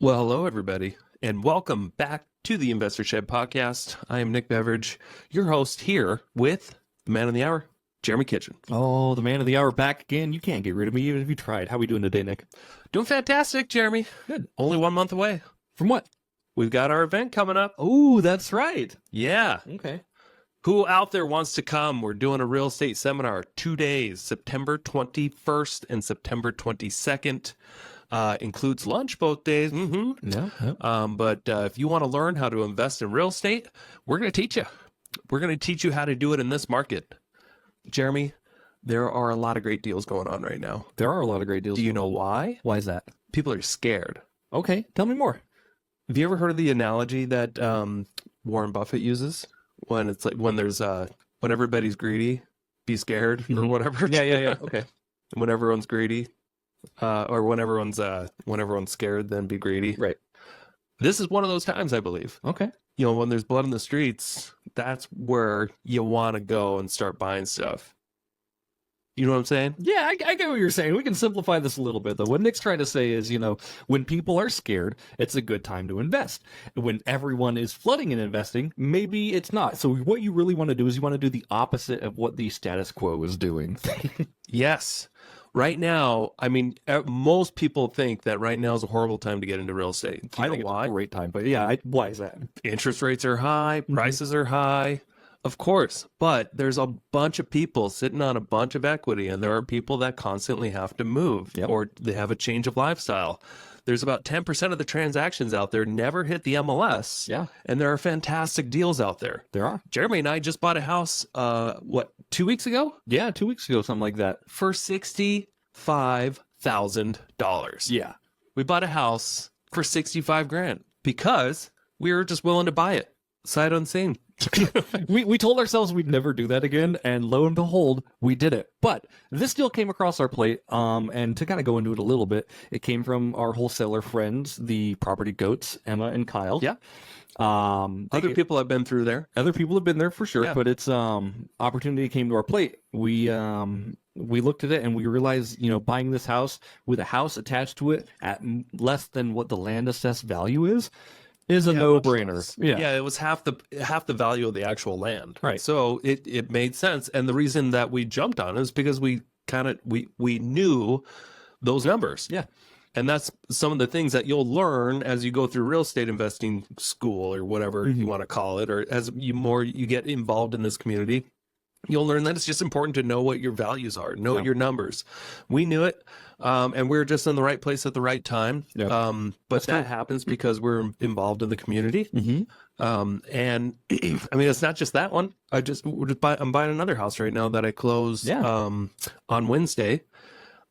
Well, hello, everybody, and welcome back to the Investor Shed podcast. I am Nick Beveridge, your host here with the man of the hour, Jeremy Kitchen. Oh, the man of the hour back again. You can't get rid of me even if you tried. How we doing today, Nick? Doing fantastic, Jeremy. Good. Only 1 month away. From what? We've got our event coming up. Oh, that's right. Yeah. Okay. Who out there wants to come? We're doing a real estate seminar, 2 days, September 21st and September 22nd. Includes lunch both days. But if you want to learn how to invest in real estate, we're going to teach you. We're going to teach you how to do it in this market. Jeremy, there are a lot of great deals going on right now. There are a lot of great deals. Do you know why? Why is that? People are scared. Okay, tell me more. Have you ever heard of the analogy that Warren Buffett uses when it's like when everybody's greedy, be scared or whatever? Yeah. Okay. When everyone's greedy. Or when everyone's scared, then be greedy. Right. This is one of those times, I believe. Okay. You know, when there's blood in the streets, that's where you want to go and start buying stuff. You know what I'm saying? Yeah, I get what you're saying. We can simplify this a little bit, though. What Nick's trying to say is, when people are scared, it's a good time to invest. When everyone is flooding in investing, maybe it's not. So what you really want to do is you want to do the opposite of what the status quo is doing. Yes. Right now, I mean, most people think that right now is a horrible time to get into real estate. I think it's a great time, but yeah, why is that? Interest rates are high, prices are high, of course, but there's a bunch of people sitting on a bunch of equity, and there are people that constantly have to move or they have a change of lifestyle. There's about 10% of the transactions out there never hit the MLS. Yeah. And there are fantastic deals out there. There are. Jeremy and I just bought a house, 2 weeks ago? Yeah, 2 weeks ago, something like that. For $65,000. Yeah. We bought a house for 65 grand because we were just willing to buy it. Sight unseen. we told ourselves we'd never do that again, and lo and behold, we did it. But this deal came across our plate, and to kind of go into it a little bit, it came from our wholesaler friends, the property goats, Emma and Kyle. Yeah. Other people have been through there. Other people have been there for sure, Yeah. but it's opportunity came to our plate. We looked at it and we realized, buying this house with a house attached to it at less than what the land assessed value is a no-brainer. Yeah, it was half the value of the actual land. Right. So it made sense. And the reason that we jumped on it is because we knew those numbers. Yeah. And that's some of the things that you'll learn as you go through real estate investing school or whatever you want to call it, or as you get involved in this community. You'll learn that it's just important to know what your values are, know your numbers. We knew it, and we were just in the right place at the right time. Yep. But that happens because we're involved in the community. And I mean, it's not just that one. I'm buying another house right now that I closed on Wednesday.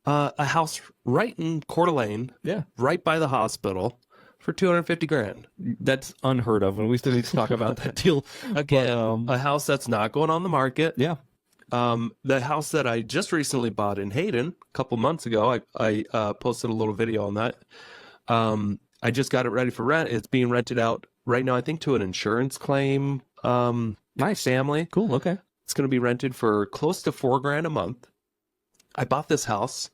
A house right in Coeur d'Alene, right by the hospital, for 250 grand. That's unheard of, and we still need to talk about that deal. Again, a house that's not going on the market. Yeah. The house that I just recently bought in Hayden a couple months ago, I posted a little video on that. I just got it ready for rent. It's being rented out right now, I think, to an insurance claim. Nice. Family. Cool. Okay. It's going to be rented for close to $4 grand a month. I bought this house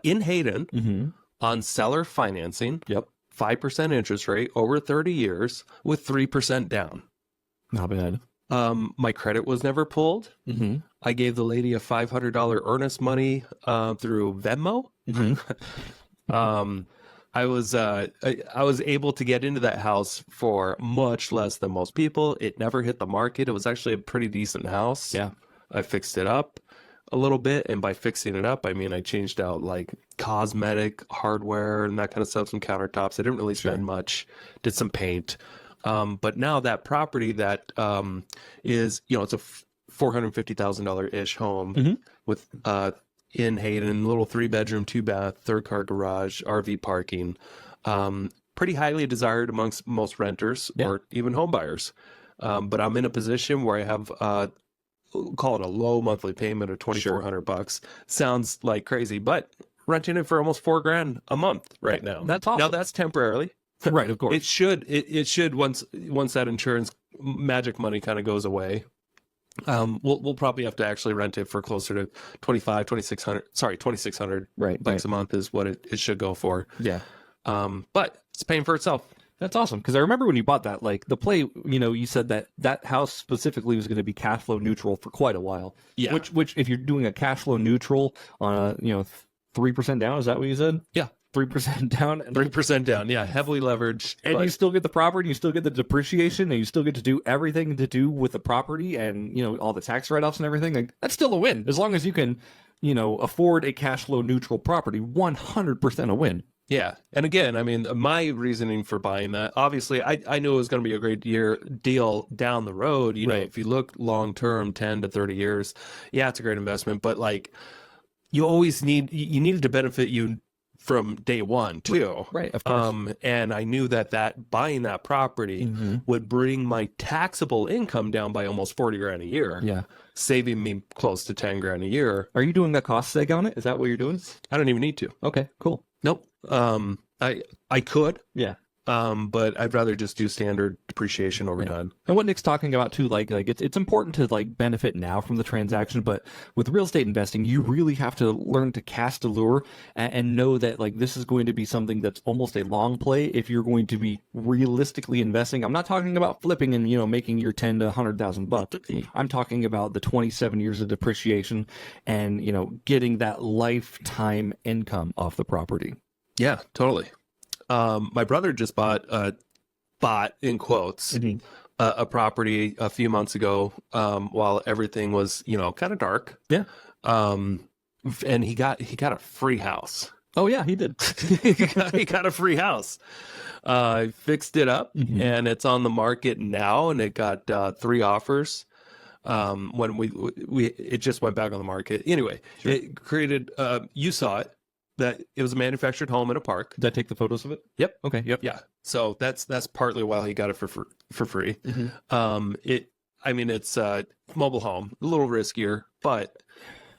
in Hayden on seller financing. Yep. 5% interest rate over 30 years with 3% down. Not bad. My credit was never pulled. I gave the lady a $500 earnest money through Venmo. I was able to get into that house for much less than most people. It never hit the market. It was actually a pretty decent house. Yeah. I fixed it up a little bit, and by fixing it up, I mean I changed out like cosmetic hardware and that kind of stuff, some countertops. I didn't really spend much. Did some paint, but now that property that is, it's a $450,000 ish home with in Hayden, little 3-bedroom, 2-bath, 3-car garage, RV parking, pretty highly desired amongst most renters or even home buyers. But I'm in a position where I have call it a low monthly payment of $2,400. Sounds like crazy, but renting it for almost $4 grand a month right now. That's awesome. Now that's temporarily. Right, of course. It should once that insurance magic money kind of goes away. We'll probably have to actually rent it for closer to $2,600 right, bucks a month is what it should go for. Yeah. But it's paying for itself. That's awesome. Because I remember when you bought that, like the play, you said that that house specifically was going to be cash flow neutral for quite a while. Yeah. Which if you're doing a cash flow neutral on a, 3% down, is that what you said? Yeah. 3% down. 3% down. Yeah. Heavily leveraged. And you still get the property, you still get the depreciation, and you still get to do everything to do with the property and, all the tax write-offs and everything. Like, that's still a win. As long as you can, afford a cash flow neutral property, 100% a win. Yeah. And again, I mean, my reasoning for buying that, obviously, I knew it was going to be a great deal down the road. Right. If you look long term, 10 to 30 years, yeah, it's a great investment. But like, you always you needed to benefit you from day one too. Right. Of course. And I knew that buying that property would bring my taxable income down by almost 40 grand a year. Yeah. Saving me close to 10 grand a year. Are you doing a cost seg on it? Is that what you're doing? I don't even need to. Okay, cool. Nope. I could. Yeah. But I'd rather just do standard depreciation over time. And what Nick's talking about too, like it's important to like benefit now from the transaction, but with real estate investing, you really have to learn to cast a lure and know that like this is going to be something that's almost a long play if you're going to be realistically investing. I'm not talking about flipping and making your 10 to 100,000 bucks. I'm talking about the 27 years of depreciation and getting that lifetime income off the property. Yeah, totally. My brother just bought in quotes, a property a few months ago, while everything was, kind of dark. Yeah. And he got a free house. Oh yeah, he did. he got a free house. Fixed it up and it's on the market now, and it got 3 offers. When it just went back on the market. Anyway, sure. It created, you saw it. That it was a manufactured home in a park. Did I take the photos of it? Yep. Okay. Yep. Yeah. So that's partly why he got it for free. It's a mobile home, a little riskier, but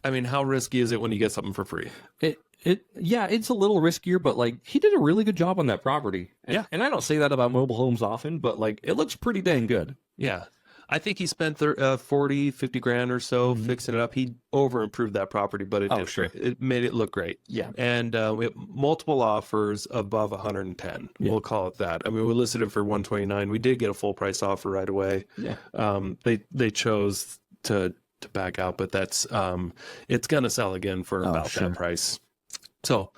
I mean, how risky is it when you get something for free? It's a little riskier, but like he did a really good job on that property. Yeah. And I don't say that about mobile homes often, but like it looks pretty dang good. Yeah. I think he spent 40, 50 grand or so fixing it up. He over improved that property, but it made it look great. Yeah. And we have multiple offers above 110. Yeah. We'll call it that. I mean, we listed it for 129. We did get a full price offer right away. Yeah. They chose to back out, but that's it's gonna sell again for about that price. So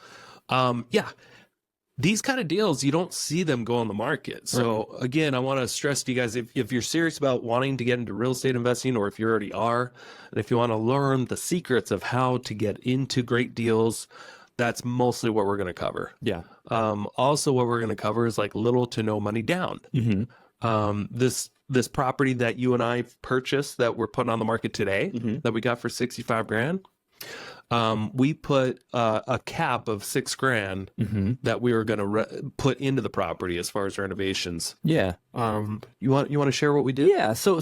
these kind of deals, you don't see them go on the market. So again, I want to stress to you guys, if you're serious about wanting to get into real estate investing, or if you already are, and if you want to learn the secrets of how to get into great deals, that's mostly what we're going to cover. Yeah. Also, what we're going to cover is like little to no money down. This property that you and I purchased that we're putting on the market today, that we got for 65 grand. We put a cap of 6 grand that we were going to put into the property as far as renovations. Yeah. You want to share what we did? Yeah. So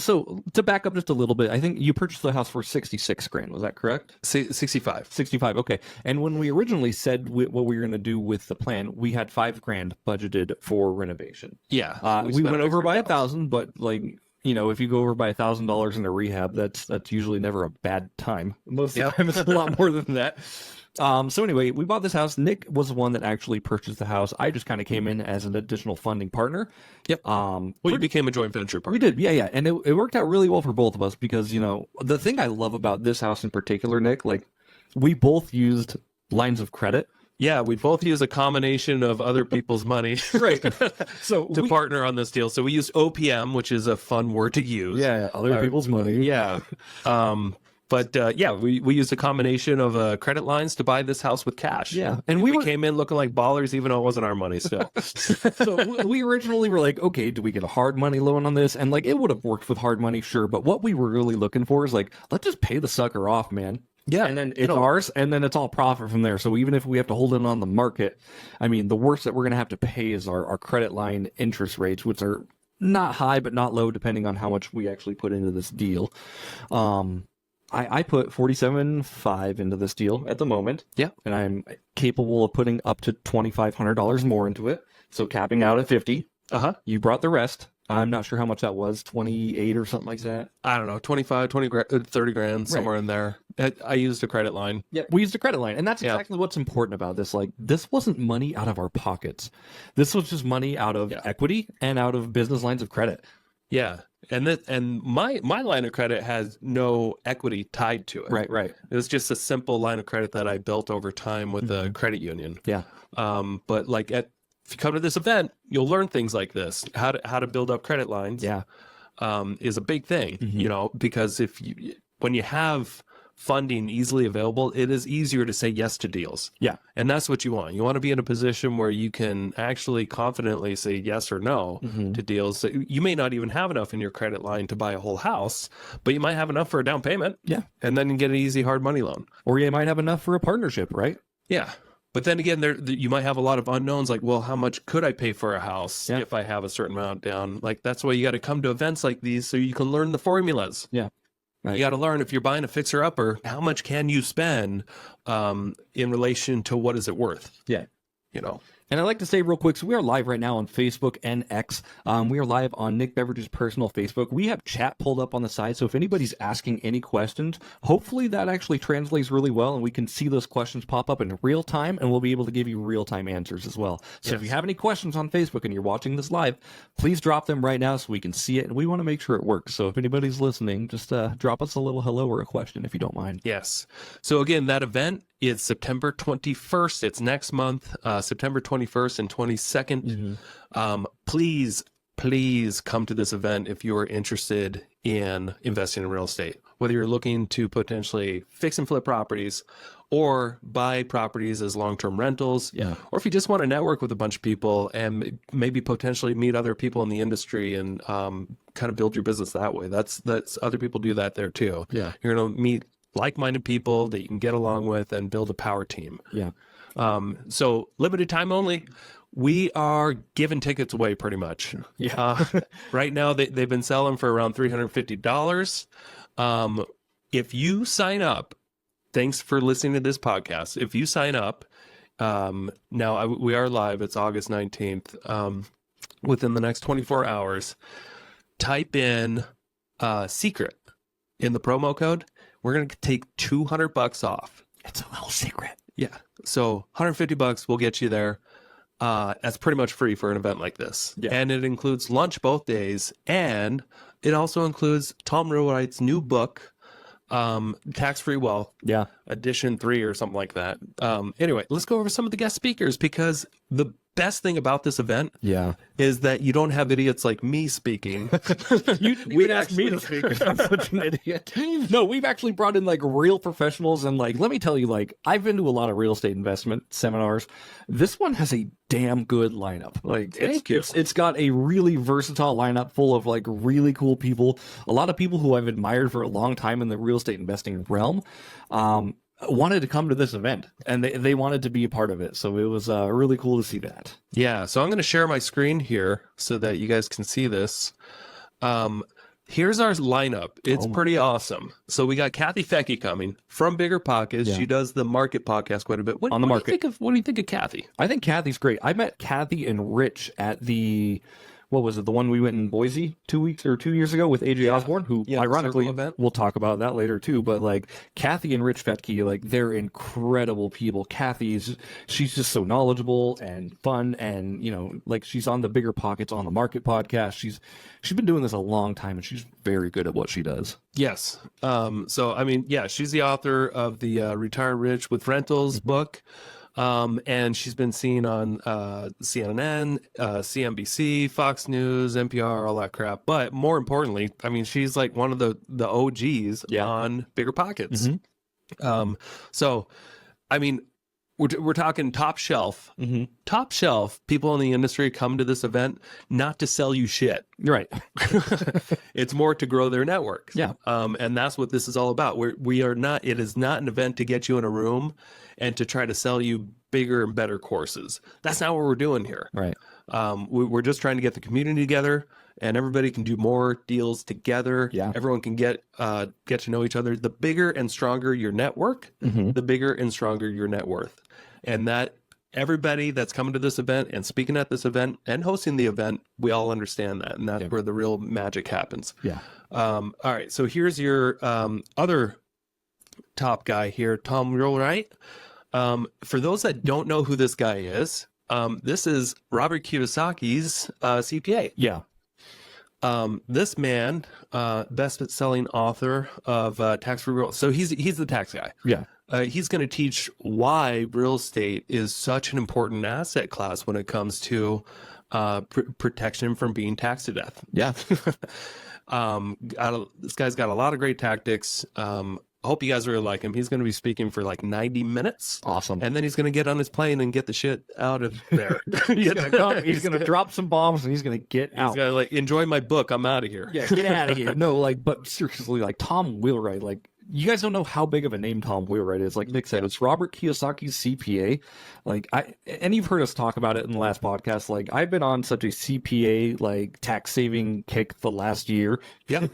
to back up just a little bit, I think you purchased the house for 66 grand. Was that correct? 65. 65. Okay. And when we originally said what we were going to do with the plan, we had 5 grand budgeted for renovation. Yeah. We went over by 1,000, but like, if you go over by $1,000 in a rehab, that's usually never a bad time. Most of the time, it's a lot more than that. So anyway, we bought this house. Nick was the one that actually purchased the house. I just kind of came in as an additional funding partner. Yep. You became a joint venture partner. We did. Yeah. And it worked out really well for both of us because, the thing I love about this house in particular, Nick, like we both used lines of credit. Yeah, we both use a combination of other people's money, right? So to partner on this deal. So we used OPM, which is a fun word to use. Yeah, other people's money. Yeah, we used a combination of credit lines to buy this house with cash. Yeah, and we came in looking like ballers, even though it wasn't our money still. So we originally were like, okay, do we get a hard money loan on this? And like, it would have worked with hard money, sure. But what we were really looking for is like, let's just pay the sucker off, man. Yeah. And then it's ours, and then it's all profit from there. So even if we have to hold it on the market, I mean, the worst that we're going to have to pay is our credit line interest rates, which are not high, but not low, depending on how much we actually put into this deal. I put $47,500 into this deal at the moment. Yeah. And I'm capable of putting up to $2,500 more into it. So capping out at $50,000. You brought the rest. I'm not sure how much that was, 28 or something like that. I don't know, 25, 20, 30 grand, somewhere in there. I used a credit line. Yeah, we used a credit line, and that's exactly what's important about this. Like, this wasn't money out of our pockets. This was just money out of equity and out of business lines of credit. Yeah. And my line of credit has no equity tied to it. Right. It was just a simple line of credit that I built over time with a credit union. Yeah. But like if you come to this event, you'll learn things like this. How to build up credit lines. Yeah. Is a big thing, because when you have funding easily available, it is easier to say yes to deals. Yeah. And that's what you want. You want to be in a position where you can actually confidently say yes or no to deals. So you may not even have enough in your credit line to buy a whole house, but you might have enough for a down payment. Yeah. And then you get an easy hard money loan. Or you might have enough for a partnership, right? Yeah. But then again, you might have a lot of unknowns, like, well, how much could I pay for a house if I have a certain amount down? Like, that's why you got to come to events like these so you can learn the formulas. Yeah. Right. You got to learn, if you're buying a fixer-upper, how much can you spend in relation to what is it worth? Yeah. And I'd like to say real quick, so we are live right now on Facebook and X. We are live on Nick Beveridge's personal Facebook. We have chat pulled up on the side, so if anybody's asking any questions, hopefully that actually translates really well, and we can see those questions pop up in real time, and we'll be able to give you real-time answers as well. So if you have any questions on Facebook and you're watching this live, please drop them right now so we can see it, and we want to make sure it works. So if anybody's listening, just drop us a little hello or a question if you don't mind. Yes. So again, that event is September 21st. It's next month, September 21st and 22nd. Please come to this event if you are interested in investing in real estate, whether you're looking to potentially fix and flip properties or buy properties as long-term rentals, or if you just want to network with a bunch of people and maybe potentially meet other people in the industry and kind of build your business that way. That's other people do that there too. Yeah. You're going to meet like-minded people that you can get along with and build a power team. Yeah. So limited time only. We are giving tickets away pretty much. Yeah. Right now they've been selling for around $350. If you sign up, thanks for listening to this podcast. If you sign up, we are live. It's August 19th. Within the next 24 hours, type in secret in the promo code. We're going to take $200 off. It's a little secret. Yeah. So $150 will get you there. That's pretty much free for an event like this. Yeah. And it includes lunch both days. And it also includes Tom Wheelwright's new book, Tax-Free Wealth. Yeah. Edition 3 or something like that. Anyway, let's go over some of the guest speakers, because the best thing about this event is that you don't have idiots like me speaking. We asked me to speak. I'm such an idiot. No, we've actually brought in like real professionals, and like, let me tell you, like, I've been to a lot of real estate investment seminars. This one has a damn good lineup. Like, it's got a really versatile lineup full of like really cool people. A lot of people who I've admired for a long time in the real estate investing realm. Wanted to come to this event, and they wanted to be a part of it. So it was really cool to see that. Yeah. So I'm going to share my screen here so that you guys can see this. Here's our lineup. It's pretty awesome. So we got Kathy Fettke coming from Bigger Pockets. She does the Market podcast quite a bit. What do you think of Kathy? I think Kathy's great. I met Kathy and Rich at the... What was it? The one we went in Boise 2 years ago with AJ Osborne, who ironically, we'll talk about that later too. But like Kathy and Rich Fettke, like, they're incredible people. She's just so knowledgeable and fun, and like, she's on the Bigger Pockets on the Market podcast. She's been doing this a long time, and she's very good at what she does. Yes. So I mean, she's the author of the Retire Rich with Rentals book. And she's been seen on CNN, CNBC, Fox News, NPR, all that crap. But more importantly, I mean, she's like one of the OGs on Bigger Pockets. So, I mean, we're talking top shelf. Top shelf people in the industry come to this event not to sell you shit. Right. It's more to grow their network. Yeah. And that's what this is all about. It is not an event to get you in a room and to try to sell you bigger and better courses. That's not what we're doing here. Right. We're just trying to get the community together, and everybody can do more deals together. Yeah. Everyone can get to know each other. The bigger and stronger your network, the bigger and stronger your net worth. And that everybody that's coming to this event and speaking at this event and hosting the event, we all understand that, and that's where the real magic happens. Yeah. All right, so here's your other top guy here, Tom Wheelwright. For those that don't know who this guy is, this is Robert Kiyosaki's CPA. Yeah. This man, best-selling author of Tax-Free Real. So he's the tax guy. Yeah. He's going to teach why real estate is such an important asset class when it comes to protection from being taxed to death. Yeah. This guy's got a lot of great tactics. Hope you guys really like him. He's going to be speaking for like 90 minutes. Awesome. And then he's going to get on his plane and get the shit out of there. He's going to come. He's going to drop some bombs and he's going to get out. He's going to like, enjoy my book. I'm out of here. Yeah, get out of here. No, like, but seriously, like Tom Wheelwright, like, you guys don't know how big of a name Tom Wheelwright is. Like Nick said, it's Robert Kiyosaki's CPA. Like and you've heard us talk about it in the last podcast. Like I've been on such a CPA like tax saving kick the last year. Yeah.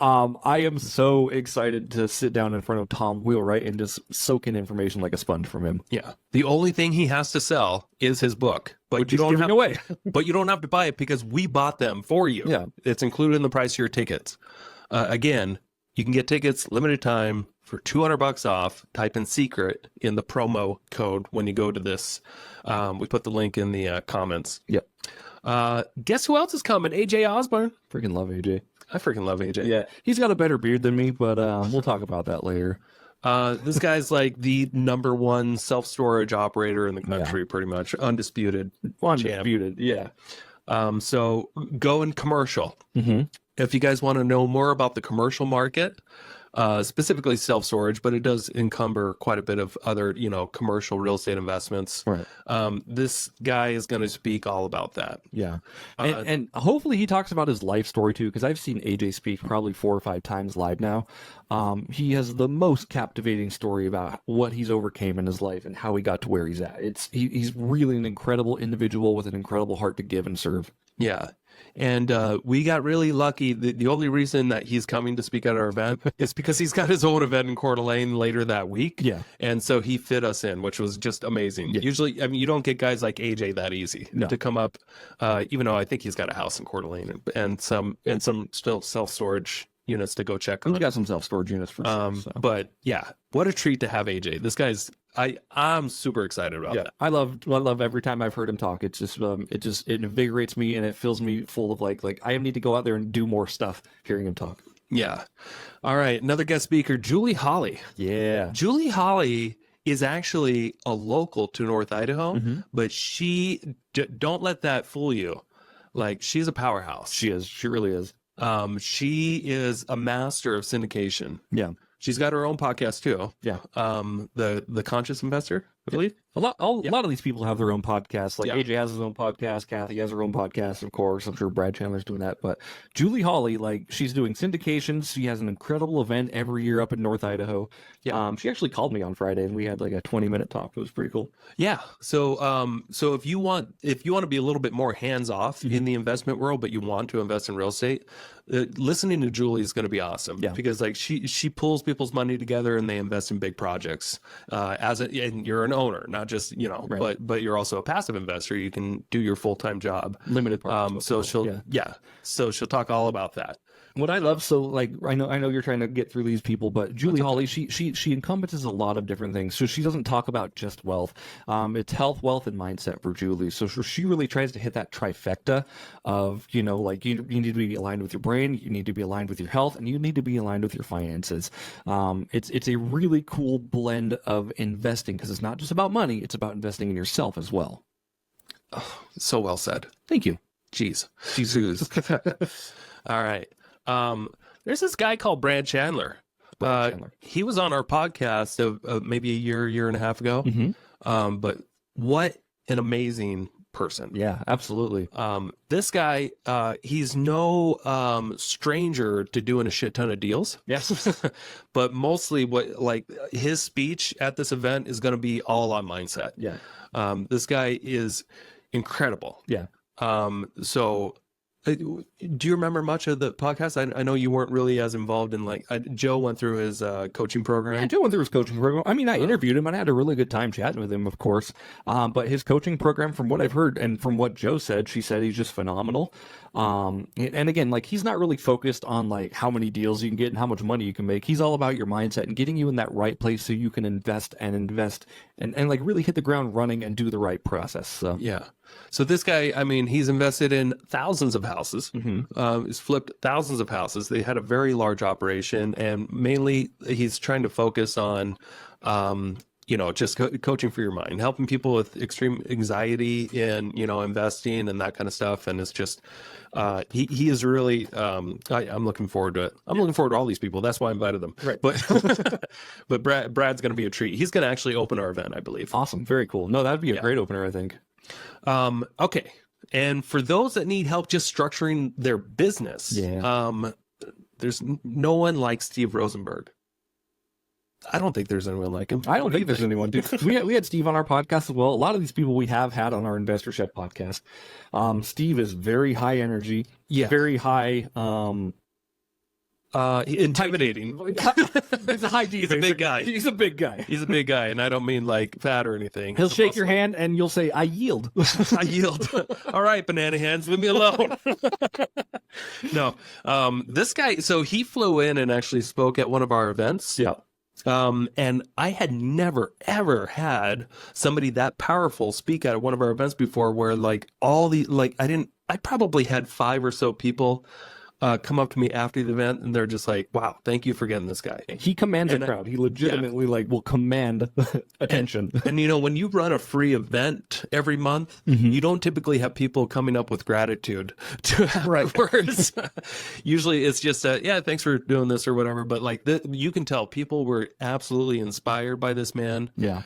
I am so excited to sit down in front of Tom Wheelwright and just soak in information like a sponge from him. Yeah. The only thing he has to sell is his book, but Which you he's don't giving have away. But you don't have to buy it because we bought them for you. Yeah. It's included in the price of your tickets. Again, you can get tickets limited time for $200 off. Type in secret in the promo code when you go to this. We put the link in the comments. Yep. Guess who else is coming? AJ Osborne. Freaking love AJ. I freaking love AJ. Yeah. He's got a better beard than me, but we'll talk about that later. This guy's like the #1 self-storage operator in the country, pretty much. Undisputed. Undisputed. Yeah. So go in commercial. Mm-hmm. If you guys want to know more about the commercial market, specifically self-storage, but it does encumber quite a bit of other, commercial real estate investments. Right. This guy is going to speak all about that. Yeah. And hopefully he talks about his life story too, because I've seen AJ speak probably 4 or 5 times live now. He has the most captivating story about what he's overcame in his life and how he got to where he's at. He's really an incredible individual with an incredible heart to give and serve. Yeah. And we got really lucky. The only reason that he's coming to speak at our event is because he's got his own event in Coeur d'Alene later that week. Yeah. And so he fit us in, which was just amazing. Yeah. Usually, I mean, you don't get guys like AJ that easy to come up, even though I think he's got a house in Coeur d'Alene and some still self-storage units to go check on. He's got some self-storage units for sure. So. But yeah, what a treat to have AJ. This guy's, I'm super excited about that. I love every time I've heard him talk. It's just it invigorates me and it fills me full of like I need to go out there and do more stuff hearing him talk. Yeah. All right. Another guest speaker, Julie Holly. Yeah. Julie Holly is actually a local to North Idaho, but she don't let that fool you. Like she's a powerhouse. She is. She really is. She is a master of syndication. Yeah. She's got her own podcast too. Yeah. The Conscious Investor, I believe. A lot of these people have their own podcasts. Like Yeah. AJ has his own podcast, Kathy has her own podcast, of course. I'm sure Brad Chandler's doing that. But Julie Holly, like she's doing syndications. She has an incredible event every year up in North Idaho. Yeah. She actually called me on Friday and we had like a 20-minute talk. It was pretty cool. Yeah. So if you want to be a little bit more hands off in the investment world, but you want to invest in real estate, listening to Julie is going to be awesome. Yeah. Because like she pulls people's money together and they invest in big projects. And you're an owner, not just Right. but you're also a passive investor. You can do your full-time job. Limited partnership. So she'll talk all about that. What I love, so like I know you're trying to get through these people, but Julie Holly, she encompasses a lot of different things. So she doesn't talk about just wealth. It's health, wealth, and mindset for Julie. So she really tries to hit that trifecta of like you need to be aligned with your brain, you need to be aligned with your health, and you need to be aligned with your finances. It's a really cool blend of investing because it's not just about money; it's about investing in yourself as well. Oh, so well said. Thank you. Jeez. Jesus. All right. There's this guy called Brad Chandler. He was on our podcast of maybe a year and a half ago. But what an amazing person. Yeah, absolutely. This guy, he's no stranger to doing a shit ton of deals. Yes. But mostly his speech at this event is going to be all on mindset. Yeah. This guy is incredible. Yeah. So Do you remember much of the podcast? I know you weren't really as involved in Joe went through his coaching program. Yeah, Joe went through his coaching program. I mean, I interviewed him and I had a really good time chatting with him, of course. But his coaching program, from what I've heard and from what Joe said, she said he's just phenomenal. And again, like, he's not really focused on like how many deals you can get and how much money you can make. He's all about your mindset and getting you in that right place so you can invest and like really hit the ground running and do the right process. So Yeah. So this guy, I mean, he's invested in thousands of houses. He's flipped thousands of houses. They had a very large operation, and mainly he's trying to focus on, just coaching for your mind, helping people with extreme anxiety in, investing and that kind of stuff. And it's just, he is really, I'm looking forward to it. I'm looking forward to all these people. That's why I invited them. Right. But Brad's going to be a treat. He's going to actually open our event, I believe. awesome. Very cool. No, that'd be a great opener, I think. Okay. And for those that need help just structuring their business, there's no one like Steve Rozenberg. I don't think there's anyone like him. I don't think there's anyone, dude. We had Steve on our podcast as well. A lot of these people we have had on our Investor Chef podcast. Steve is very high energy, very high, intimidating. He's a high D. He's a big guy. He's a big guy. He's a big guy, and I don't mean like fat or anything. He'll shake your hand and you'll say, "I yield." I yield. All right, banana hands, leave me alone. No, this guy. So he flew in and actually spoke at one of our events. Yeah. And I had never, ever had somebody that powerful speak at one of our events before, where like I probably had 5 or so people come up to me after the event, and they're just like, "Wow, thank you for getting this guy." He commands a crowd. He legitimately will command attention. And when you run a free event every month, you don't typically have people coming up with gratitude to afterwards. Usually it's just thanks for doing this or whatever. But like you can tell people were absolutely inspired by this man. Yeah.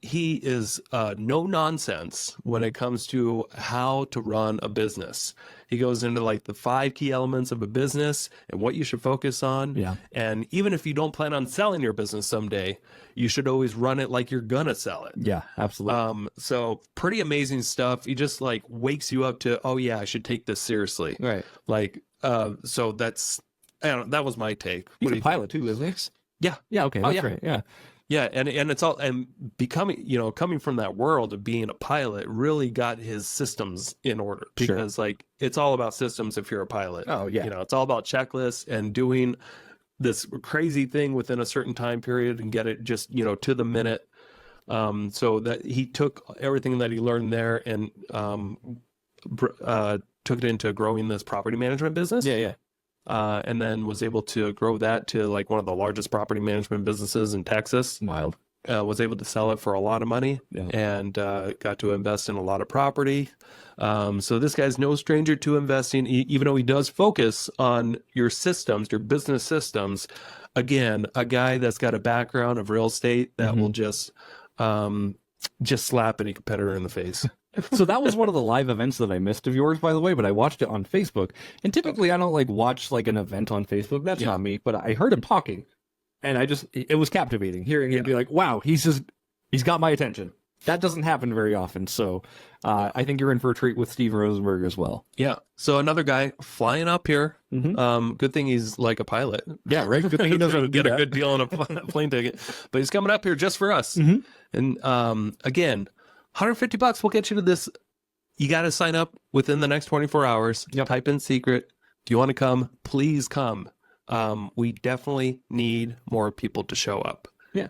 He is no nonsense when it comes to how to run a business. He goes into like the 5 key elements of a business and what you should focus on. Yeah. And even if you don't plan on selling your business someday, you should always run it like you're gonna sell it. Yeah, absolutely. So pretty amazing stuff. He just like wakes you up to, oh yeah, I should take this seriously. Right. Like, so that's, I don't know, that was my take. He's a pilot too, isn't he? Yeah. Yeah. Okay. That's great. Yeah. Yeah, and it's all, and becoming, coming from that world of being a pilot really got his systems in order, because like it's all about systems if you're a pilot. Oh yeah. It's all about checklists and doing this crazy thing within a certain time period and get it just, to the minute. So that he took everything that he learned there and took it into growing this property management business. Yeah. And then was able to grow that to like one of the largest property management businesses in Texas. Wild. Was able to sell it for a lot of money and got to invest in a lot of property. So this guy's no stranger to investing, even though he does focus on your systems, your business systems. Again, a guy that's got a background of real estate that will just slap any competitor in the face. So that was one of the live events that I missed of yours, by the way, but I watched it on Facebook. And typically I don't like watch like an event on Facebook. That's not me, but I heard him talking and it was captivating hearing him be like, wow, he's got my attention. That doesn't happen very often. So I think you're in for a treat with Steve Rozenberg as well. Yeah. So another guy flying up here. Good thing he's like a pilot. Yeah, right. Good thing he knows how to get a good deal on a plane ticket. But he's coming up here just for us. And again, $150 will get you to this. You got to sign up within the next 24 hours. Type in secret. Do you want to come? Please come. We definitely need more people to show up. Yeah.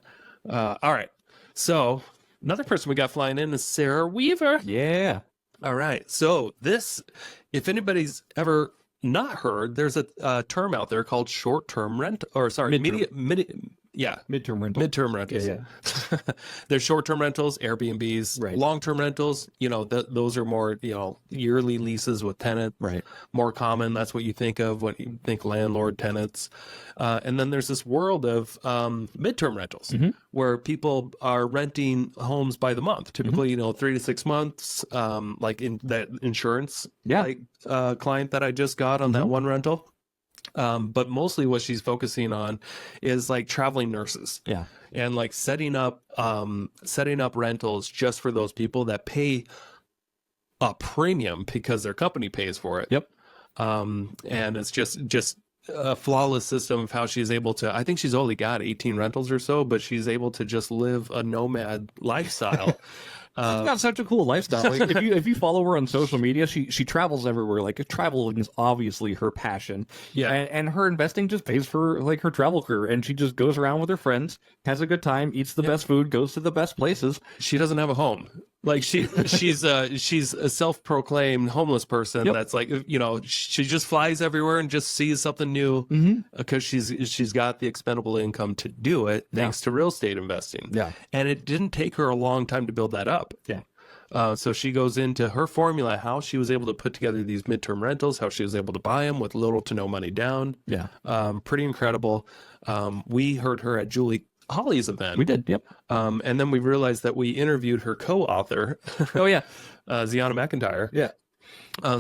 All right. So another person we got flying in is Sarah Weaver. Yeah. All right. So this, if anybody's ever not heard, there's a term out there called short-term rent, or sorry, midterm rental. Midterm rentals. Yeah. There's short-term rentals, Airbnbs, right. Long-term rentals. Those are more, yearly leases with tenant. Right. More common. That's what you think of when you think landlord tenants. And then there's this world of midterm rentals where people are renting homes by the month. Typically, 3 to 6 months. Like in that insurance client that I just got on that one rental. But mostly what she's focusing on is like traveling nurses. Yeah. And like setting up rentals just for those people that pay a premium because their company pays for it. Yep. And it's just a flawless system of how she's able to. I think she's only got 18 rentals or so, but she's able to just live a nomad lifestyle. She's got such a cool lifestyle. Like, if you follow her on social media, she travels everywhere. Like, traveling is obviously her passion. Yeah. And her investing just pays for like her travel career, and she just goes around with her friends, has a good time, eats the best food, goes to the best places. She doesn't have a home. Like she's a self-proclaimed homeless person. That's like, you know, she just flies everywhere and just sees something new because she's got the expendable income to do it thanks to real estate investing. Yeah. And it didn't take her a long time to build that up. Yeah. So she goes into her formula, how she was able to put together these midterm rentals, how she was able to buy them with little to no money down. Yeah. Pretty incredible. We heard her at Julie Holly's event. We did. Yep. And then we realized that we interviewed her co-author. Oh yeah. Ziana McIntyre. Yeah.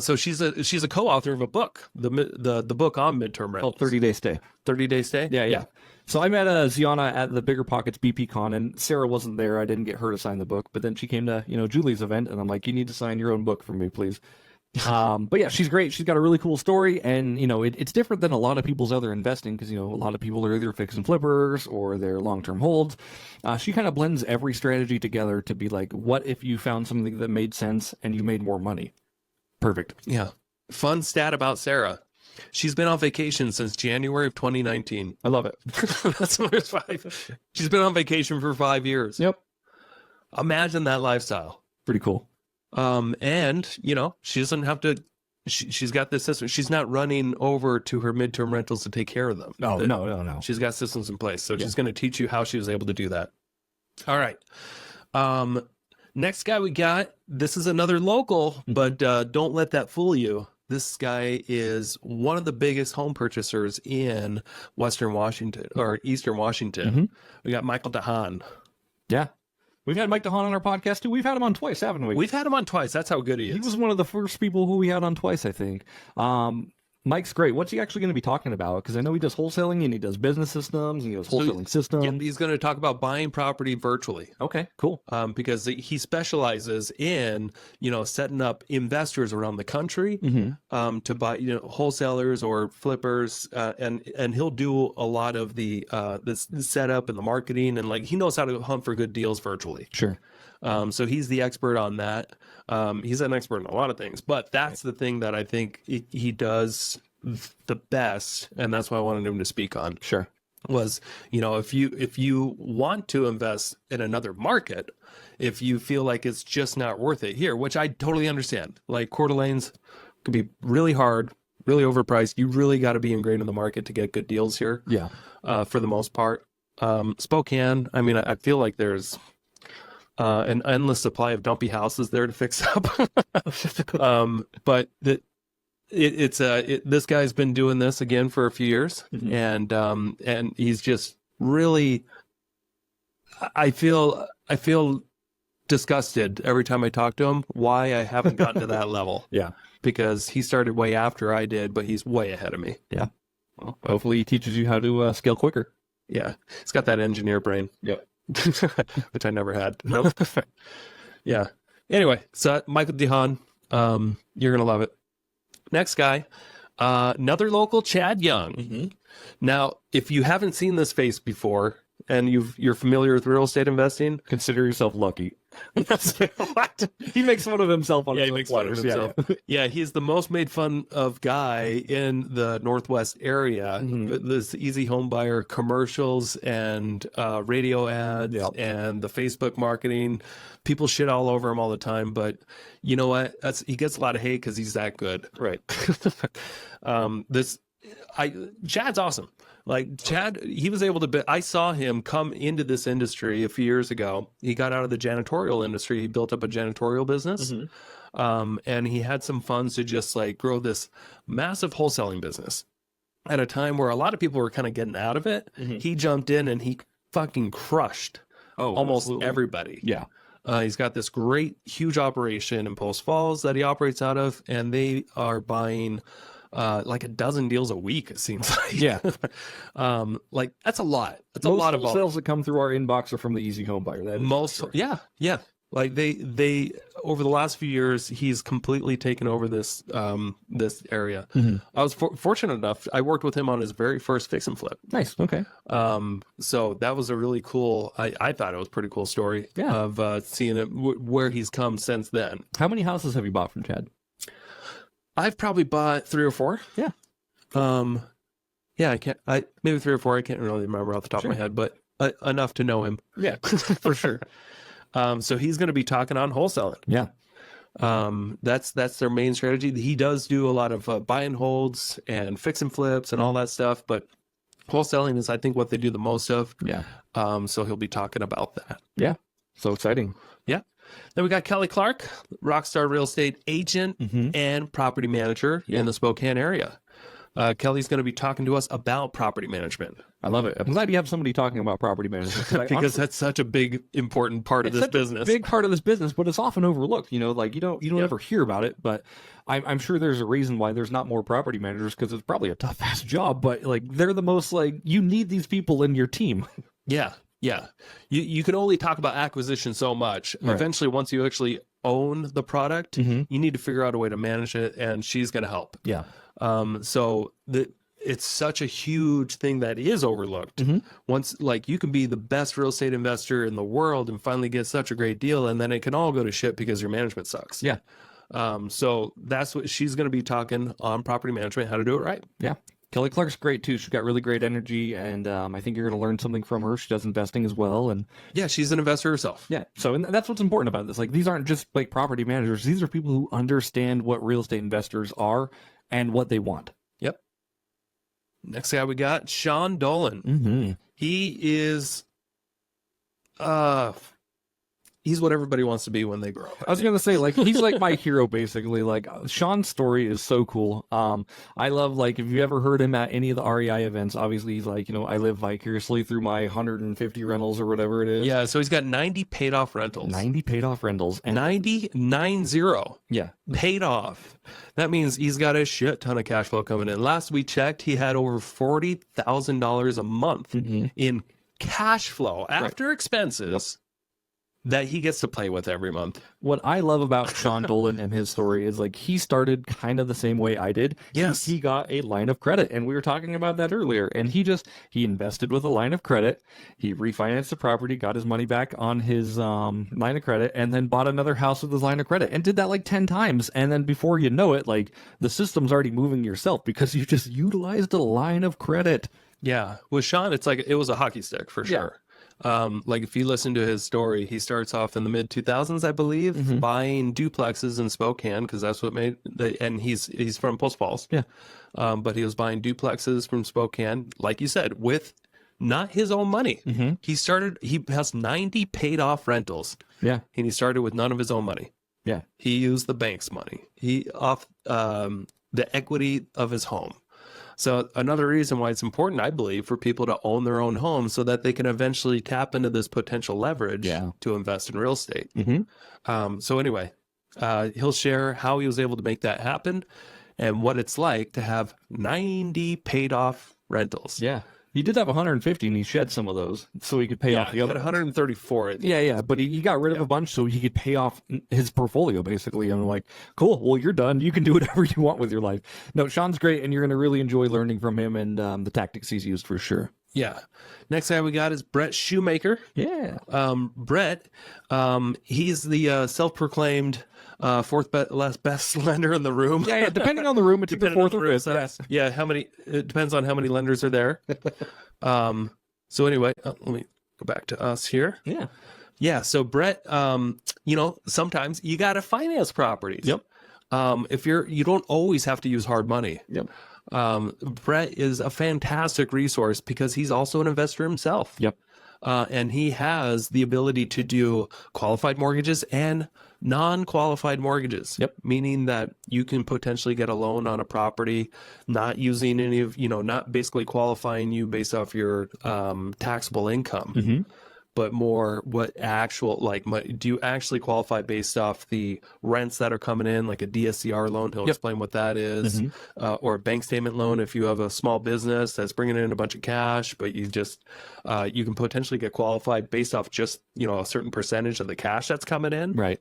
So she's a co-author of a book, the book on midterm rentals. Called 30-Day Stay. 30-Day Stay? Yeah. So I met Ziana at the Bigger Pockets BP Con, and Sarah wasn't there. I didn't get her to sign the book, but then she came to, Julie's event, and I'm like, you need to sign your own book for me, please. But yeah, she's great. She's got a really cool story, and it's different than a lot of people's other investing because a lot of people are either fix and flippers or they're long-term holds. She kind of blends every strategy together to be like, what if you found something that made sense and you made more money? Perfect. Yeah. Fun stat about Sarah. She's been on vacation since January of 2019. I love it. That's what it's 5. She's been on vacation for 5 years. Yep. Imagine that lifestyle. Pretty cool. And she doesn't have to. She's got this system. She's not running over to her midterm rentals to take care of them. No. She's got systems in place, so she's going to teach you how she was able to do that. All right. Next guy we got. This is another local, but don't let that fool you. This guy is one of the biggest home purchasers in Western Washington or Eastern Washington. We got Michael DeHaan. Yeah. We've had Mike DeHaan on our podcast, too. We've had him on twice, haven't we? We've had him on twice. That's how good he is. He was one of the first people who we had on twice, I think. Mike's great. What's he actually going to be talking about? Because I know he does wholesaling and he does business systems and he does wholesaling systems. Yeah, he's going to talk about buying property virtually. Okay, cool. Because he specializes in, setting up investors around the country to buy, wholesalers or flippers, and he'll do a lot of the setup and the marketing, and he knows how to hunt for good deals virtually. Sure. So he's the expert on that. He's an expert in a lot of things, but that's the thing that I think he does the best, and that's why I wanted him to speak on. Sure. Was, if you want to invest in another market, if you feel like it's just not worth it here, which I totally understand, like Coeur d'Alene's could be really hard, really overpriced. You really got to be ingrained in the market to get good deals here. Yeah. For the most part. Spokane, I feel like there's an endless supply of dumpy houses there to fix up. But this guy's been doing this again for a few years, and he's just really. I feel disgusted every time I talk to him. Why I haven't gotten to that level? Yeah, because he started way after I did, but he's way ahead of me. Yeah. Well, hopefully he teaches you how to scale quicker. Yeah, he's got that engineer brain. Yep. Which I never had. Nope. Yeah. Anyway, so Michael DeHaan, you're gonna love it. Next guy, another local, Chad Young. Now, if you haven't seen this face before and you're familiar with real estate investing, consider yourself lucky. What? He makes fun of himself on his makes fun of himself. Yeah, he's the most made fun of guy in the Northwest area. This easy home buyer commercials and radio ads and the Facebook marketing. People shit all over him all the time, but you know what? He gets a lot of hate because he's that good. Right. Chad's awesome. Like Chad, he was able to. I saw him come into this industry a few years ago. He got out of the janitorial industry. He built up a janitorial business, and he had some funds to just grow this massive wholesaling business. At a time where a lot of people were kind of getting out of it, he jumped in and he fucking crushed almost everybody. Yeah. He's got this great, huge operation in Post Falls that he operates out of, and they are buying like a dozen deals a week, it seems like. Yeah. That's a lot. That's most a lot of sales that come through our inbox are from the easy home buyer. That is most. Yeah. Like they over the last few years, he's completely taken over this area. I was fortunate enough. I worked with him on his very first fix and flip. Nice. Okay. So that was a really cool. I thought it was a pretty cool story of seeing it where he's come since then. How many houses have you bought from Chad? I've probably bought 3 or 4. Yeah. Yeah, maybe 3 or 4. I can't really remember off the top of my head, but enough to know him. Yeah, for sure. So he's going to be talking on wholesaling. Yeah. That's their main strategy. He does do a lot of buy and holds and fix and flips and all that stuff, but wholesaling is, I think, what they do the most of. Yeah. So he'll be talking about that. Yeah. So exciting. Yeah. Then we got Kelly Clark, rockstar real estate agent and property manager in the Spokane area. Kelly's going to be talking to us about property management. I love it. I'm glad you have somebody talking about property management. Because that's such a big, important part of this business. Big part of this business, but it's often overlooked. You know, like you don't ever hear about it, but I'm sure there's a reason why there's not more property managers, because it's probably a tough ass job, but like they're the most, like, you need these people in your team. Yeah. Yeah. You can only talk about acquisition so much. Right. Eventually, once you actually own the product, you need to figure out a way to manage it, and she's going to help. Yeah. It's such a huge thing that is overlooked. Once, like, you can be the best real estate investor in the world and finally get such a great deal, and then it can all go to shit because your management sucks. Yeah. So that's what she's going to be talking on property management, how to do it right. Yeah. Kelly Clark's great too. She's got really great energy, and I think you're going to learn something from her. She does investing as well, and yeah, she's an investor herself. Yeah. So, and that's what's important about this. Like, these aren't just like property managers. These are people who understand what real estate investors are and what they want. Yep. Next guy we got, Shawn Dolan. He is, he's what everybody wants to be when they grow up. I was going to say, like, he's like my hero, basically. Like, Shawn's story is so cool. I love, like, if you ever heard him at any of the REI events, obviously he's like, you know, I live vicariously through my 150 rentals or whatever it is. Yeah, so he's got 90 paid off rentals. 90 paid off rentals. And 90. Yeah. Paid off. That means he's got a shit ton of cash flow coming in. Last we checked, he had over $40,000 a month in cash flow after expenses that he gets to play with every month. What I love about Shawn Dolan and his story is, like, he started kind of the same way I did. Yes. He got a line of credit, and we were talking about that earlier. And he invested with a line of credit. He refinanced the property, got his money back on his line of credit, and then bought another house with his line of credit, and did that like 10 times. And then before you know it, like, the system's already moving yourself because you just utilized a line of credit. Yeah. With Shawn, it's like it was a hockey stick for sure. Like, if you listen to his story, he starts off in the mid 2000s, I believe, buying duplexes in Spokane, because that's what made and he's from Post Falls. Yeah. But he was buying duplexes from Spokane, like you said, with not his own money. He has 90 paid off rentals. Yeah. And he started with none of his own money. Yeah. He used the bank's money. He off the equity of his home. So another reason why it's important, I believe, for people to own their own home so that they can eventually tap into this potential leverage to invest in real estate. So anyway, he'll share how he was able to make that happen and what it's like to have 90 paid off rentals. Yeah. He did have 150, and he shed some of those so he could pay off the other. 134. Yeah, but he got rid of a bunch so he could pay off his portfolio, basically. And I'm like, cool, well, you're done. You can do whatever you want with your life. No, Shawn's great, and you're going to really enjoy learning from him and the tactics he's used for sure. Yeah. Next guy we got is Brett Shoemaker. Yeah. Brett, he's the self-proclaimed fourth best lender in the room. Yeah. Depending on the room, it's either fourth or fifth. Yes. Yeah. It depends on how many lenders are there. So anyway, let me go back to us here. Yeah. Yeah. So Brett, sometimes you got to finance properties. Yep. If you don't always have to use hard money. Yep. Brett is a fantastic resource because he's also an investor himself. Yep. And he has the ability to do qualified mortgages and non-qualified mortgages. Yep. Meaning that you can potentially get a loan on a property, not using any of, not basically qualifying you based off your taxable income, but more what actual, like, do you actually qualify based off the rents that are coming in, like a DSCR loan? He'll explain what that is, or a bank statement loan if you have a small business that's bringing in a bunch of cash, but you can potentially get qualified based off just, a certain percentage of the cash that's coming in. Right.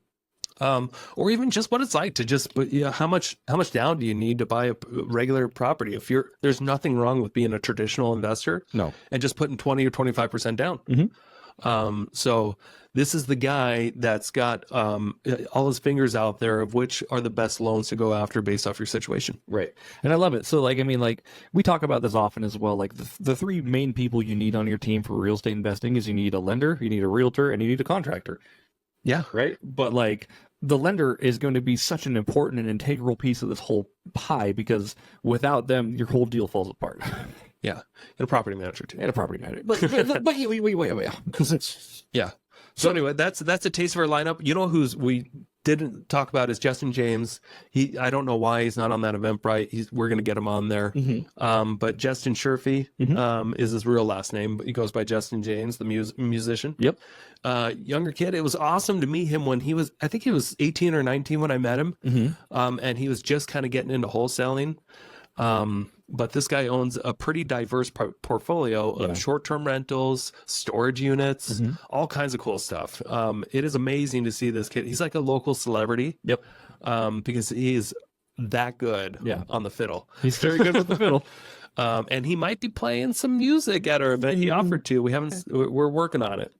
Or even just what it's like to just, how much down do you need to buy a regular property? If there's nothing wrong with being a traditional investor, No. and just putting 20 or 25% down. Mm-hmm. So this is the guy that's got all his fingers out there of which are the best loans to go after based off your situation. Right. And I love it. So, like, I mean, like, we talk about this often as well. Like, the three main people you need on your team for real estate investing is you need a lender, you need a realtor, and you need a contractor. Yeah. Right. But, like, the lender is going to be such an important and integral piece of this whole pie because without them, your whole deal falls apart. Yeah. And a property manager too. And a property manager. But wait. Yeah. So anyway, that's a taste of our lineup. You know who's we didn't talk about is Justin James. I don't know why he's not on that Eventbrite. We're going to get him on there. Mm-hmm. But Justin Sherfy is his real last name. But he goes by Justin James, the musician. Yep. Younger kid. It was awesome to meet him when I think he was 18 or 19 when I met him. Mm-hmm. And he was just kind of getting into wholesaling. But this guy owns a pretty diverse portfolio of short-term rentals, storage units, all kinds of cool stuff. It is amazing to see this kid. He's like a local celebrity. Yep. Because he is that good on the fiddle. He's very good with the fiddle. And he might be playing some music at our event. He offered to. We're working on it.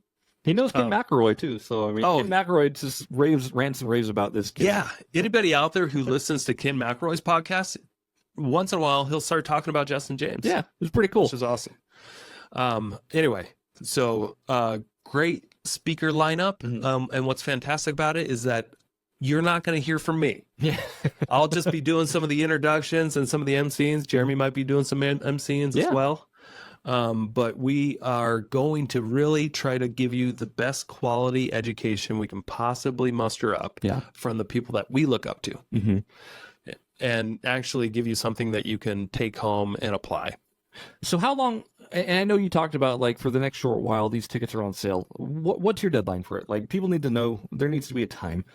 He knows Kim McElroy too, so I mean, Kim McElroy just rants and raves about this kid. Yeah. Anybody out there who listens to Kim McElroy's podcast, once in a while he'll start talking about Justin James. Yeah, it's pretty cool. Which is awesome. Anyway, so great speaker lineup. And what's fantastic about it is that you're not going to hear from me. Yeah. I'll just be doing some of the introductions and some of the MCs. Jeremy might be doing some MCs as well. But we are going to really try to give you the best quality education we can possibly muster up from the people that we look up to. Mm-hmm. And actually give you something that you can take home and apply. So how long, and I know you talked about like for the next short while, these tickets are on sale. What's your deadline for it? Like people need to know there needs to be a time.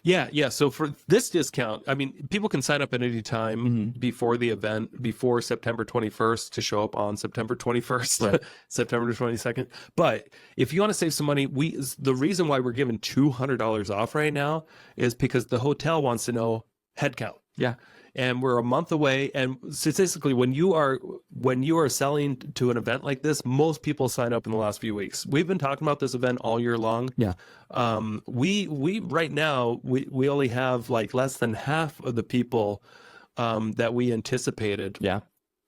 Yeah. So for this discount, I mean, people can sign up at any time before the event, before September 21st to show up on September 21st, September 22nd. But if you want to save some money, the reason why we're giving $200 off right now is because the hotel wants to know head count. Yeah. And we're a month away. And statistically, when you are selling to an event like this, most people sign up in the last few weeks. We've been talking about this event all year long. Yeah. We right now, we only have like less than half of the people that we anticipated. Yeah.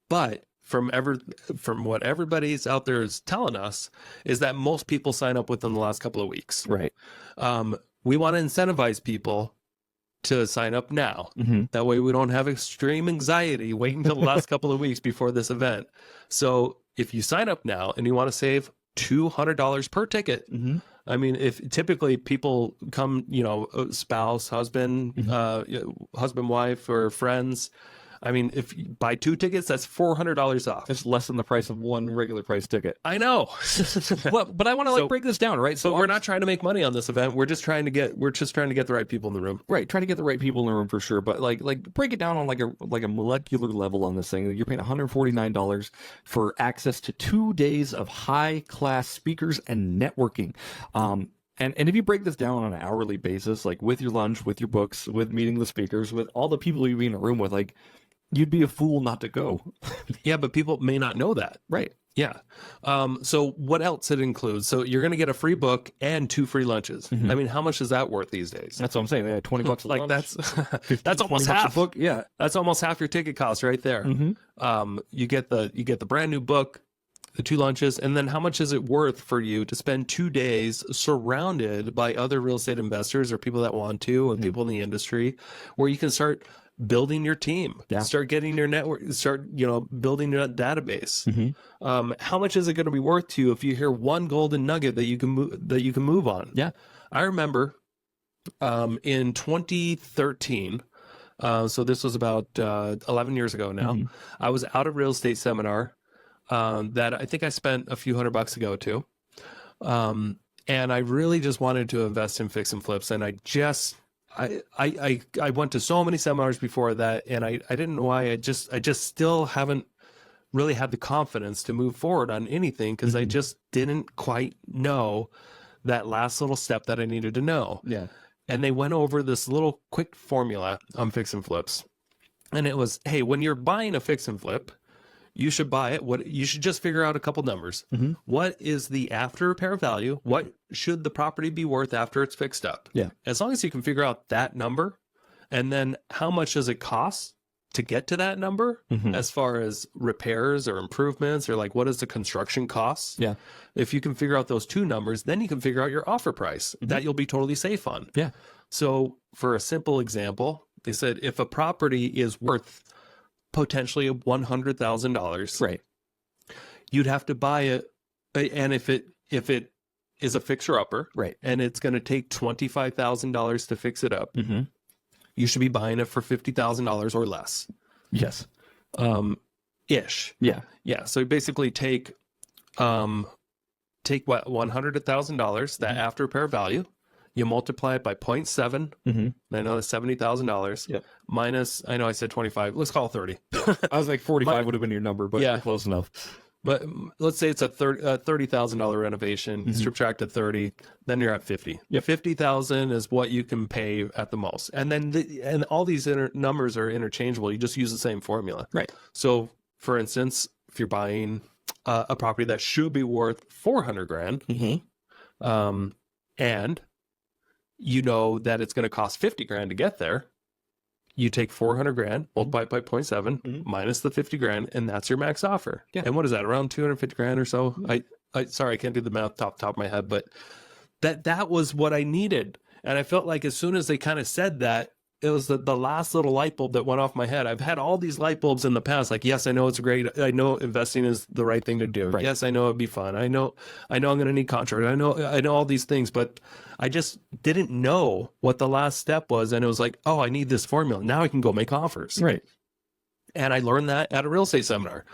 But from what everybody's out there is telling us is that most people sign up within the last couple of weeks. Right. We want to incentivize people to sign up now. That way we don't have extreme anxiety waiting till the last couple of weeks before this event. So if you sign up now and you want to save $200 per ticket, I mean, if typically people come, spouse, husband, husband, wife, or friends, I mean, if you buy 2 tickets, that's $400 off. It's less than the price of one regular price ticket. I know. But I want to break this down, right? So we're not trying to make money on this event. We're just trying to get the right people in the room. Right, trying to get the right people in the room for sure. But like break it down on like a molecular level on this thing. You're paying $149 for access to 2 days of high class speakers and networking. And if you break this down on an hourly basis, like with your lunch, with your books, with meeting the speakers, with all the people you'd be in a room with, like you'd be a fool not to go. Yeah, but people may not know that. Right. Yeah. So what else it includes? So you're going to get a free book and 2 free lunches. I mean, how much is that worth these days? That's what I'm saying. Yeah, $20 a like lunch. that's almost half. A book. Yeah. That's almost half your ticket cost right there. You get the brand new book, the 2 lunches, and then how much is it worth for you to spend 2 days surrounded by other real estate investors or people that want to and people in the industry where you can start building your team, start getting your network, start, building your database. How much is it going to be worth to you if you hear one golden nugget that you can move on? Yeah. I remember, in 2013, so this was about 11 years ago now, I was out at a real estate seminar, that I think I spent a few $100 to go to. And I really just wanted to invest in fix and flips. And I went to so many seminars before that, and I didn't know why. I just still haven't really had the confidence to move forward on anything because I just didn't quite know that last little step that I needed to know. Yeah. and they went over this little quick formula on fix and flips. And it was, hey, when you're buying a fix and flip, you should buy it. You should just figure out a couple numbers. What is the after repair value? What should the property be worth after it's fixed up? Yeah. As long as you can figure out that number, and then how much does it cost to get to that number as far as repairs or improvements, or like what is the construction costs? Yeah. If you can figure out those two numbers, then you can figure out your offer price that you'll be totally safe on. Yeah. So for a simple example, they said if a property is worth potentially $100,000, Right. you'd have to buy it. And if it is a fixer upper, Right. and it's going to take $25,000 to fix it up, you should be buying it for $50,000 or less. Yes. Ish. Yeah. Yeah. So you basically take what, $100,000, that after repair value, you multiply it by 0.7. I know that's $70,000. Yep. Minus, I know I said 25. Let's call it 30. I was like 45 would have been your number, but Yeah. close enough. But let's say it's a $30,000 renovation. Subtract a 30, then you're at 50. Yep. 50,000 is what you can pay at the most, and then and all these numbers are interchangeable. You just use the same formula. Right. So, for instance, if you're buying a property that should be worth $400,000, and you know that it's going to cost $50,000 to get there, you take $400,000, multiply it by 0.7, minus the $50,000, and that's your max offer. Yeah. And what is that? Around $250,000 or so? I sorry, I can't do the math off the top of my head, but that was what I needed. And I felt like as soon as they kind of said that, it was the last little light bulb that went off my head. I've had all these light bulbs in the past. Like, yes, I know it's great. I know investing is the right thing to do. Right. Yes, I know it'd be fun. I know I'm going to need contract. I know all these things, but I just didn't know what the last step was. And it was like, oh, I need this formula. Now I can go make offers. Right. And I learned that at a real estate seminar.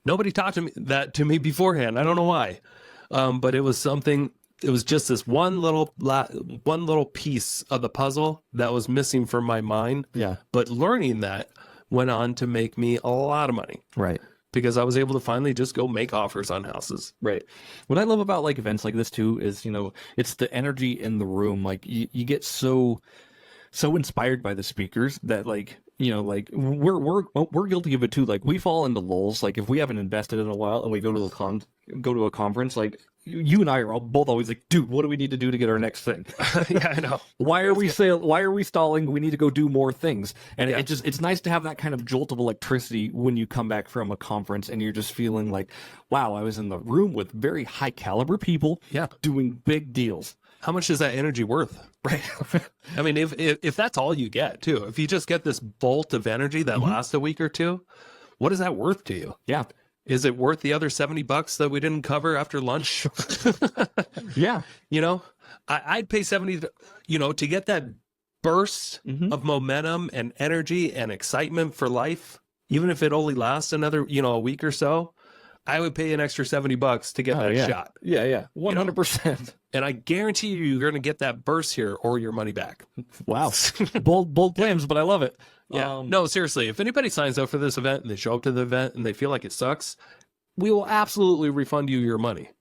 Nobody talked to me beforehand. I don't know why. But it was something. It was just this one little piece of the puzzle that was missing from my mind. Yeah. But learning that went on to make me a lot of money, Right. because I was able to finally just go make offers on houses. Right. What I love about like events like this too is, it's the energy in the room. Like you get so inspired by the speakers that like, we're guilty of it too. Like we fall into lulls. Like if we haven't invested in a while and we go to a conference, like you and I are both always like, dude, what do we need to do to get our next thing? Yeah, I know. Why are we stalling? We need to go do more things. And it's nice to have that kind of jolt of electricity when you come back from a conference and you're just feeling like, wow, I was in the room with very high caliber people doing big deals. How much is that energy worth? Right. I mean, if that's all you get too, if you just get this bolt of energy that lasts a week or two, what is that worth to you? Yeah. Is it worth the other $70 that we didn't cover after lunch? Yeah. I'd pay 70, to get that burst of momentum and energy and excitement for life, even if it only lasts another, a week or so. I would pay an extra $70 to get that shot. Yeah. 100%. And I guarantee you're going to get that burst here or your money back. Wow. Bold claims, but I love it. Yeah. No, seriously. If anybody signs up for this event and they show up to the event and they feel like it sucks, we will absolutely refund you your money.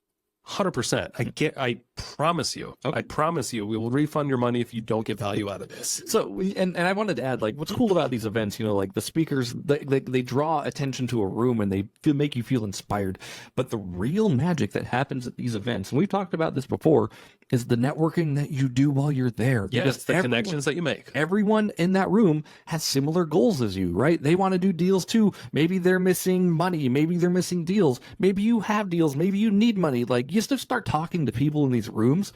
100%. I promise you. Okay. I promise you, we will refund your money if you don't get value out of this. So, and I wanted to add, like, what's cool about these events, like the speakers, they draw attention to a room and they make you feel inspired. But the real magic that happens at these events, and we've talked about this before, is the networking that you do while you're there. Yeah, it's the connections that you make. Everyone in that room has similar goals as you, right? They want to do deals too. Maybe they're missing money. Maybe they're missing deals. Maybe you have deals. Maybe you need money. Like, you just start talking to people in these rooms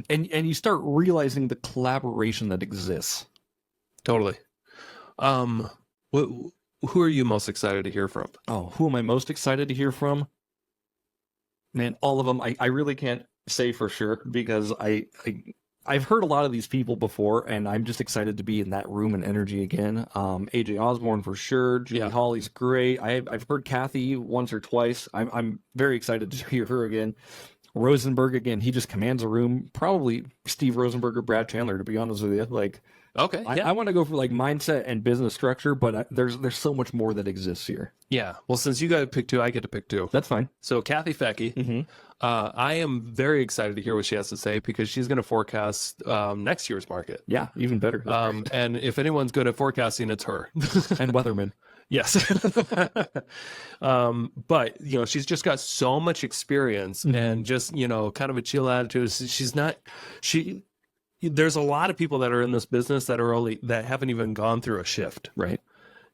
and you start realizing the collaboration that exists. Totally. Who are you most excited to hear from? Oh, who am I most excited to hear from? Man, all of them. I really can't say for sure because I've heard a lot of these people before, and I'm just excited to be in that room and energy again. AJ Osborne for sure. Julie Hawley's great. I've heard Kathy once or twice. I'm very excited to hear her again. Rozenberg again. He just commands a room. Probably Steve Rozenberg or Brad Chandler, to be honest with you. Like, okay, I want to go for like mindset and business structure, but there's so much more that exists here. Yeah. Well, since you got to pick two, I get to pick two. That's fine. So Kathy Fettke, Mm-hmm. I am very excited to hear what she has to say because she's going to forecast next year's market. Yeah, even better. And if anyone's good at forecasting, it's her. And weatherman. Yes. But, you know, she's just got so much experience and just, you know, kind of a chill attitude. There's a lot of people that are in this business that haven't even gone through a shift. Right.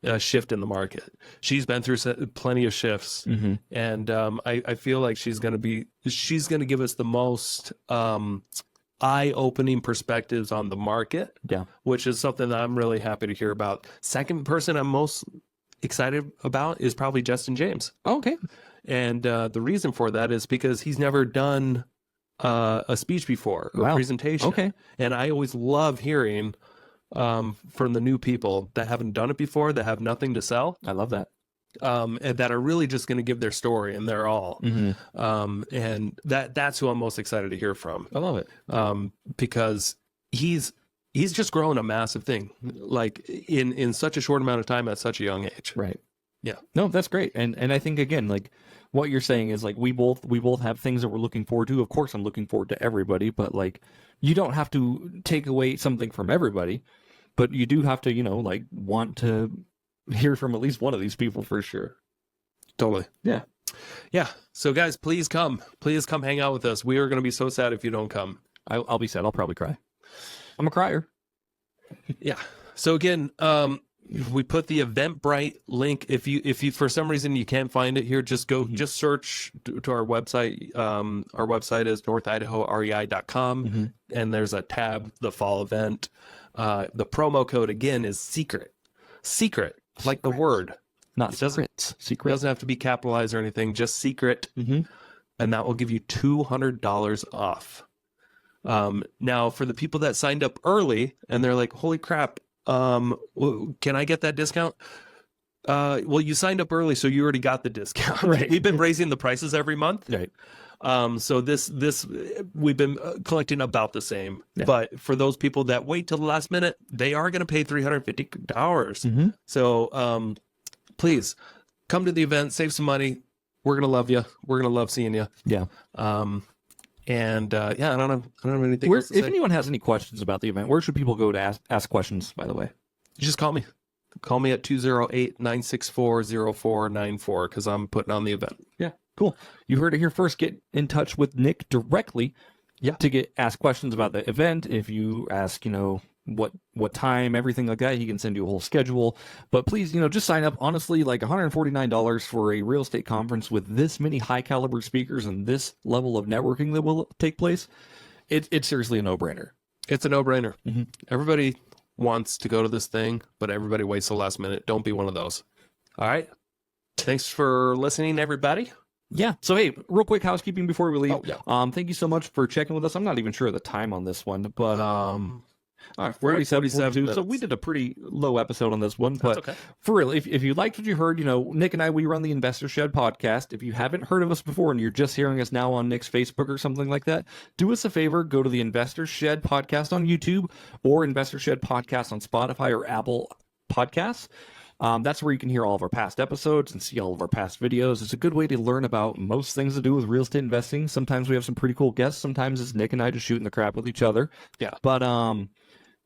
A shift in the market. She's been through plenty of shifts, and I feel like she's going to give us the most eye-opening perspectives on the market. Yeah, which is something that I'm really happy to hear about. Second person I'm most excited about is probably Justin James. Okay. And the reason for that is because he's never done a speech before, a presentation. Okay. And I always love hearing from the new people that haven't done it before, that have nothing to sell, I love that. and that are really just going to give their story and their all. And that's who I'm most excited to hear from. I love it. Because he's just grown a massive thing, like in such a short amount of time at such a young age. Right. Yeah. No, that's great. And I think, again, like what you're saying is like we both have things that we're looking forward to. Of course, I'm looking forward to everybody, but like you don't have to take away something from everybody, but you do have to, you know, like want to hear from at least one of these people for sure. Totally. Yeah. Yeah. So guys, please come hang out with us. We are going to be so sad if you don't come. I'll be sad. I'll probably cry. I'm a crier. Yeah. So again, we put the Eventbrite link. If you for some reason you can't find it here, just search to our website. Our website is northidahorei.com, and there's a tab, the fall event. The promo code again is secret, like the word. Not It doesn't secret. have to be capitalized or anything. Just secret, and that will give you $200 off. Now for the people that signed up early and they're like, holy crap, can I get that discount? Well, you signed up early, so you already got the discount. Right. We've been raising the prices every month. Right. So this we've been collecting about the same. Yeah. But for those people that wait till the last minute, they are going to pay $350. So please come to the event, save some money. We're going to love you. We're going to love seeing you. Yeah. And I don't have anything else to If say. anyone has any questions about the event, where should people go to ask questions, by the way? You just call me. Call me at 208-964-0494 because I'm putting on the event. Yeah, cool. You heard it here first. Get in touch with Nick directly to ask questions about the event. If you ask, you know, what time, everything like that, he can send you a whole schedule. But please, you know, just sign up. Honestly, like $149 for a real estate conference with this many high caliber speakers and this level of networking that will take place, it's seriously a no-brainer. It's a no-brainer. Everybody wants to go to this thing, but everybody waits the last minute. Don't be one of those. All right. Thanks for listening, everybody. Yeah. So, hey, real quick housekeeping before we leave. Oh, yeah. Thank you so much for checking with us. I'm not even sure of the time on this one, but all right, 47, 42. So we did a pretty low episode on this one, but okay. For real, if you liked what you heard, you know, Nick and I, we run the Investor Shed podcast. If you haven't heard of us before and you're just hearing us now on Nick's Facebook or something like that, do us a favor, go to the Investor Shed podcast on YouTube or Investor Shed podcast on Spotify or Apple Podcasts. That's where you can hear all of our past episodes and see all of our past videos. It's a good way to learn about most things to do with real estate investing. Sometimes we have some pretty cool guests. Sometimes it's Nick and I just shooting the crap with each other. Yeah. But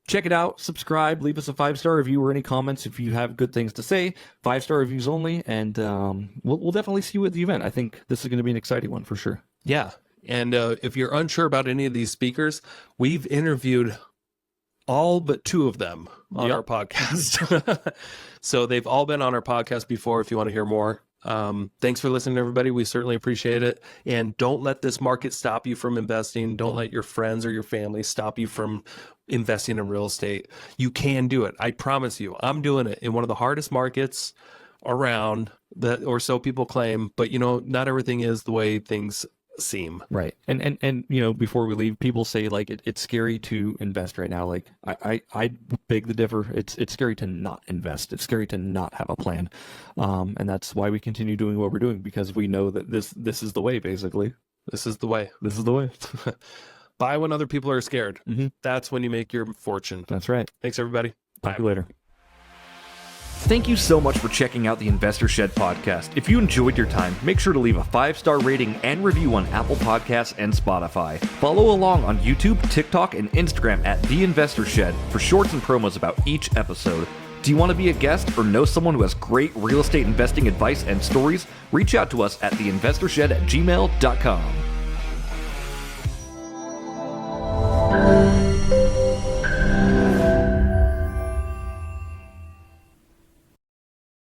check it out, subscribe, leave us a 5-star review or any comments if you have good things to say. 5-star reviews only, and we'll definitely see you at the event. I think this is going to be an exciting one for sure. Yeah. And if you're unsure about any of these speakers, we've interviewed all but 2 of them on our podcast. So they've all been on our podcast before if you want to hear more. Thanks for listening, everybody. We certainly appreciate it. And don't let this market stop you from investing. Don't let your friends or your family stop you from investing in real estate. You can do it. I promise you. I'm doing it in one of the hardest markets around, that, or so people claim. But, you know, not everything is the way things seem. Right. And you know, before we leave, people say like it's scary to invest right now. Like I beg the differ. It's scary to not invest. It's scary to not have a plan. And that's why we continue doing what we're doing, because we know that this is the way, basically. This is the way. This is the way. Buy when other people are scared. That's when you make your fortune. That's right. Thanks, everybody. Talk to you later. Thank you so much for checking out the Investor Shed podcast. If you enjoyed your time, make sure to leave a 5-star rating and review on Apple Podcasts and Spotify. Follow along on YouTube, TikTok, and Instagram at The Investor Shed for shorts and promos about each episode. Do you want to be a guest or know someone who has great real estate investing advice and stories? Reach out to us at theinvestorshed@gmail.com.